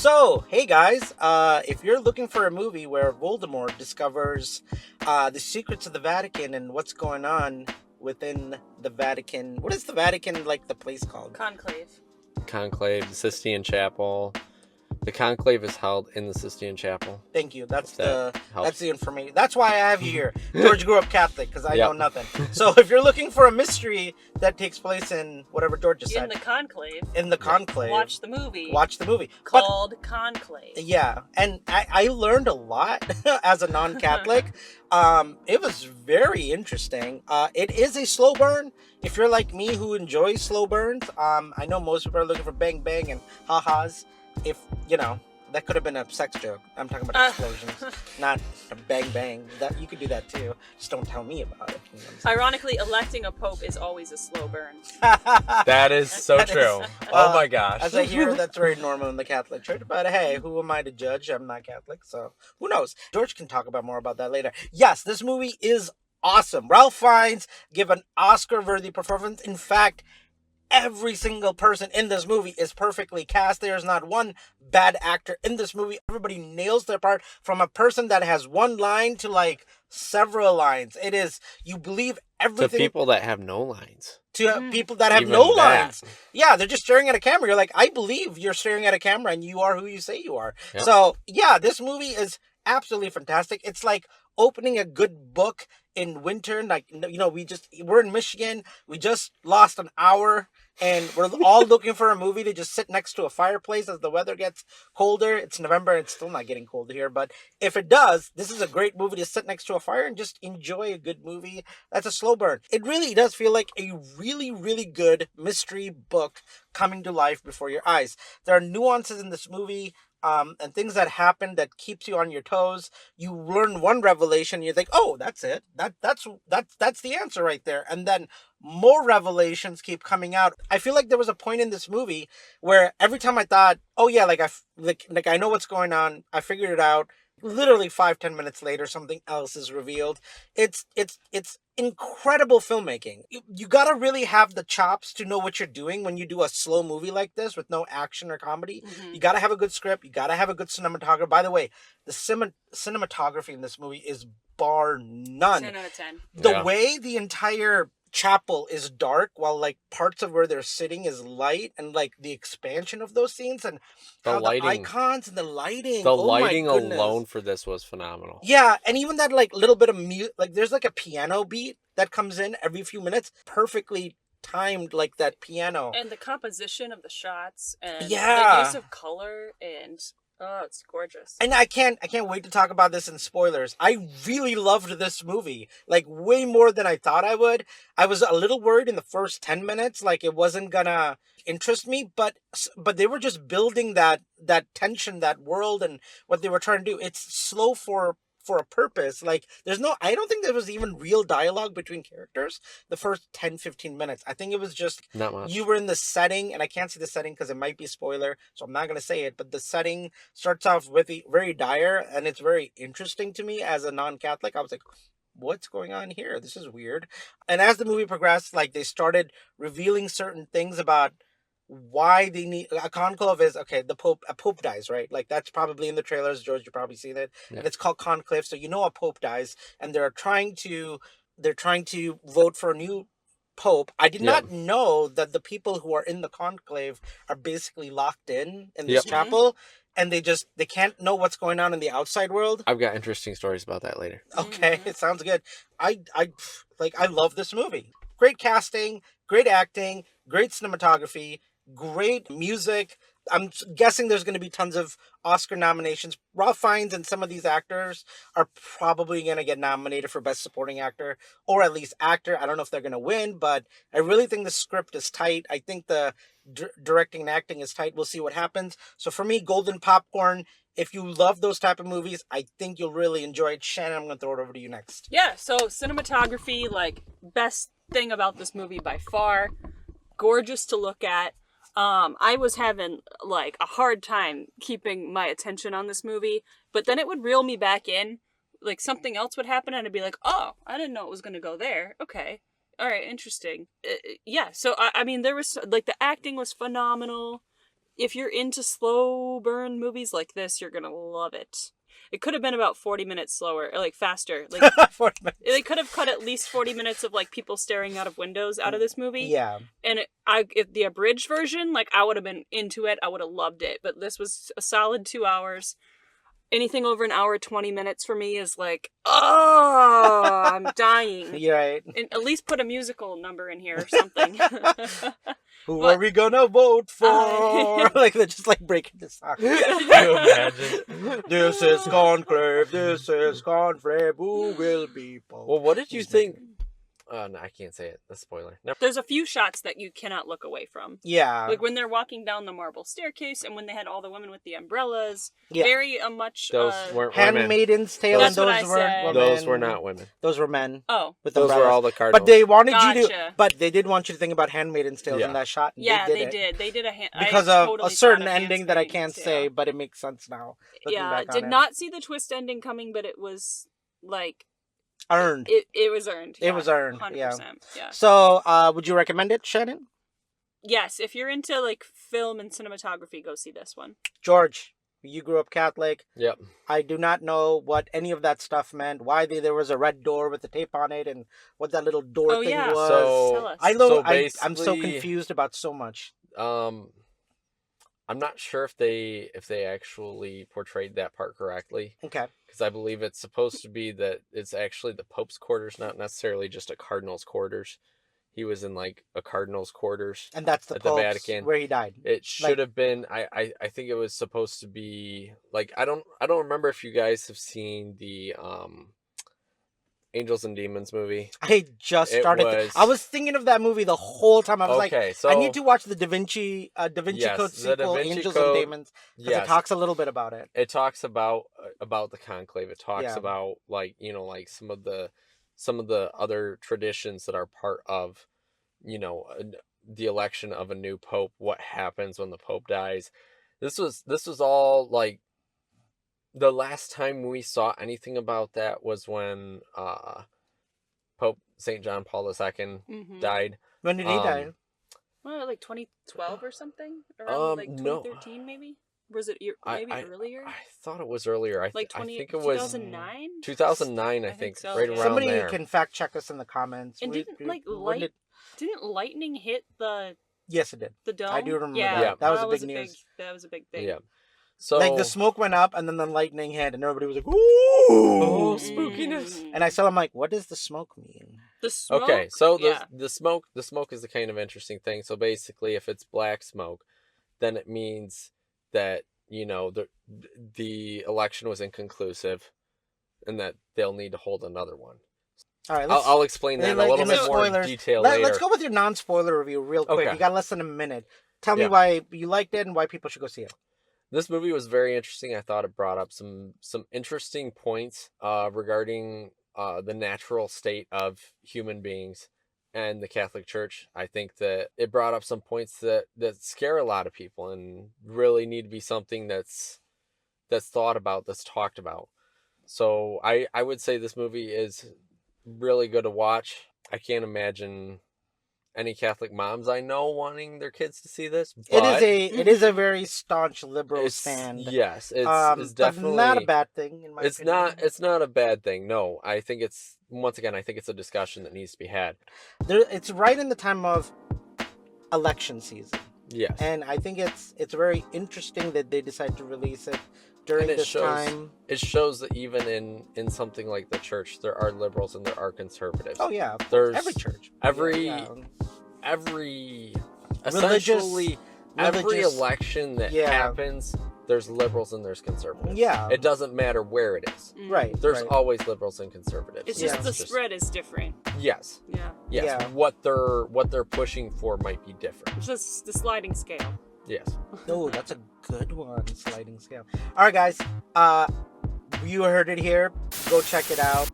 So, hey guys, if you're looking for a movie where Voldemort discovers the secrets of the Vatican and what's going on within the Vatican, what is the Vatican, like the place called? Conclave. Conclave, the Sistine Chapel. The conclave is held in the Sistine Chapel. Thank you. That's That that's helps. the information. That's why I have you here. George grew up Catholic because I know Yep. nothing. So if you're looking for a mystery that takes place in whatever George just In said, the Conclave. in the Conclave, Watch the movie. watch the movie. But Called Conclave. yeah, and I learned a lot as a non-Catholic. It was very interesting. It is a slow burn. If you're like me who enjoys slow burns, I know most people are looking for bang bang and ha-has. If, that could have been a sex joke. I'm talking about explosions, not a bang bang. That you could do that too. Just don't tell me about it. You know what Ironically, electing a pope is always a slow burn. I'm saying? That is so That is- true. Oh my gosh. As I hear, that's very normal in the Catholic Church. But hey, who am I to judge? I'm not Catholic, so who knows? George can talk about more about that later. Yes, this movie is awesome. Ralph Fiennes give an Oscar-worthy performance. In fact, every single person in this movie is perfectly cast. There's not one bad actor in this movie. Everybody nails their part, from a person that has one line to like several lines. It is, you believe To everything people that have no lines. to people that have Even no that. lines. Yeah, they're just staring at a camera. You're like, I believe you're staring at a camera and you are who you say you are. Yep. So yeah, this movie is absolutely fantastic. It's like opening a good book in winter. Like, we're in Michigan. We just lost an hour and we're all looking for a movie to just sit next to a fireplace as the weather gets colder. It's November. It's still not getting cold here, but if it does, this is a great movie to sit next to a fire and just enjoy a good movie. That's a slow burn. It really does feel like a really, really good mystery book coming to life before your eyes. There are nuances in this movie and things that happen that keeps you on your toes. You learn one revelation, you think, "Oh, that's it. That's the answer right there." And then more revelations keep coming out. I feel like there was a point in this movie where every time I thought, "Oh yeah, like I know what's going on. I figured it out." Literally 5-10 minutes later, something else is revealed. It's incredible filmmaking. You gotta really have the chops to know what you're doing when you do a slow movie like this with no action or comedy. Mhm. You gotta have a good script. You gotta have a good cinematographer. By the way, the cinematography in this movie is bar none. 10 out of 10. The Yeah. way the entire chapel is dark while like parts of where they're sitting is light, and like the expansion of those scenes and The how lighting. the icons and the lighting. The Oh my lighting goodness. alone for this was phenomenal. Yeah, and even that like little bit of like there's like a piano beat that comes in every few minutes, perfectly timed, like that piano. And the composition of the shots and Yeah. the use of color and it's gorgeous. And I can't wait to talk about this in spoilers. I really loved this movie, like way more than I thought I would. I was a little worried in the first 10 minutes, like it wasn't gonna interest me, but they were just building that tension, that world, and what they were trying to do. It's slow for a purpose. Like I don't think there was even real dialogue between characters the first 10-15 minutes. I think it was just Not much. you were in the setting, and I can't say the setting because it might be a spoiler, so I'm not going to say it, but the setting starts off with very dire, and it's very interesting to me as a non-Catholic. I was like, what's going on here? This is weird. And as the movie progressed, like they started revealing certain things about why they need a conclave is okay. A pope dies, right? Like that's probably in the trailers, George. You've probably seen it, Yeah. and it's called conclave. So a pope dies, and they're trying to vote for a new pope. I did Yeah. not know that the people who are in the conclave are basically locked in this Yep. chapel, and they can't know what's going on in the outside world. I've got interesting stories about that later. Okay, Mhm. it sounds good. I love this movie. Great casting, great acting, great cinematography, great music. I'm guessing there's going to be tons of Oscar nominations. Ralph Fiennes and some of these actors are probably going to get nominated for Best Supporting Actor, or at least actor. I don't know if they're going to win, but I really think the script is tight. I think the directing and acting is tight. We'll see what happens. So for me, Golden Popcorn. If you love those type of movies, I think you'll really enjoy it. Shannon, I'm going to throw it over to you next. Yeah, so cinematography, like, best thing about this movie by far. Gorgeous to look at. I was having, like, a hard time keeping my attention on this movie, but then it would reel me back in. Like, something else would happen, and I'd be like, oh, I didn't know it was going to go there. Okay. All right, interesting. Yeah, so, I mean, there was, like, the acting was phenomenal. if you're into slow burn movies like this, you're gonna love it. It could have been about 40 minutes slower, or like faster. Like 40 minutes. they could have cut at least 40 minutes of like people staring out of windows out of this movie. Yeah. And if the abridged version, like I would have been into it. I would have loved it. But this was a solid 2 hours. Anything over an hour 20 minutes for me is like, oh, I'm dying. You're right. And at least put a musical number in here or something. Who are we gonna vote for? Like they're just like breaking the song. Can you imagine? This is Conclave. This is Conclave. Who will be Pope? Well, what did you think? No, I can't say it. That's a spoiler. Never. There's a few shots that you cannot look away from. Yeah. Like when they're walking down the marble staircase and when they had all the women with the umbrellas. Yeah. Very much... Those weren't women. Handmaiden's Tale, That's and what those I weren't said. women. Those were not women. Those were men. Oh. With Those were umbrellas. all the cardinals. But they wanted you to. Gotcha. But they did want you to think about Handmaiden's Tale in that shot. And Yeah, they it. did. They did a hand... Because I of totally a certain thought of ending that I Handmaid's can't Tale. say, but it makes sense now. Yeah, Back on did it. not see the twist ending coming, but it was like... Earned. It was earned. It was earned, 100%. Yeah. So, would you recommend it, Shannon? Yes, if you're into like film and cinematography, go see this one. George, you grew up Catholic. Yep. I do not know what any of that stuff meant. Why there was a red door with the tape on it, and what that little door thing was. So Tell us. I know. So I'm so basically- confused about so much. I'm not sure if they actually portrayed that part correctly, Okay. because I believe it's supposed to be that it's actually the Pope's quarters, not necessarily just a cardinal's quarters. He was in like a cardinal's quarters. And that's the At the Pope's Vatican. where he died. It should have been. I think it was supposed to be like I don't remember if you guys have seen the Angels and Demons movie. I just It started. was- I was thinking of that movie the whole time. I was like, so I need to watch the Da Vinci Yes, Code the Da sequel, Vinci Angels Code, and Demons, because yes, it talks a little bit about it. it talks about the conclave. It talks Yeah. about like like some of the other traditions that are part of the election of a new pope. What happens when the pope dies? This was all like the last time we saw anything about that was when Pope St. John Paul II Mm-hmm. died. When did he die? Well, like 2012 or something? Around like no. 2013 maybe? Was it maybe earlier? I thought it was earlier. I Like think it was 2009? 2009. I I think think so, right yeah. around Somebody there. can fact check us in the comments. And didn't lightning hit the Yes, it did. dome? I do remember yeah, that. Yeah. That was a big news. That was a big thing. Yeah. So Like the smoke went up, and then the lightning hit, and everybody was like, "Ooh!" Oh, spookiness. And I saw him like, "What does the smoke mean?" The smoke, okay, so yeah. the smoke is a kind of interesting thing. So basically, if it's black smoke, then it means that the election was inconclusive, and that they'll need to hold another one. All right, I'll explain that in a little bit more spoilers. detail later. Let's go with your non-spoiler review real quick. Okay. You got less than a minute. Tell me Yeah. why you liked it and why people should go see it. This movie was very interesting. I thought it brought up some interesting points regarding the natural state of human beings and the Catholic Church. I think that it brought up some points that scare a lot of people and really need to be something that's thought about, that's talked about. So I would say this movie is really good to watch. I can't imagine any Catholic moms I know wanting their kids to see this. But It is a very staunch liberal it's, stand. yes, it's But definitely not a bad thing in my opinion. It's not a bad thing. No, I think it's a discussion that needs to be had. It's right in the time of election season, Yes, and I think it's very interesting that they decide to release it during And it this shows- time. it shows that even in something like the church, there are liberals and there are conservatives. Oh yeah, There's every church, every Yeah. every Religious- essentially every religious- election that Yeah. happens, there's liberals and there's conservatives. Yeah. It doesn't matter where it is. Right. There's right. always liberals and conservatives. It's Yeah. just the spread is different. Yes. Yeah. Yes. Yeah. What they're pushing for might be different. It's just the sliding scale. Yes. Oh, that's a good one. Sliding scale. All right, guys. You heard it here. Go check it out.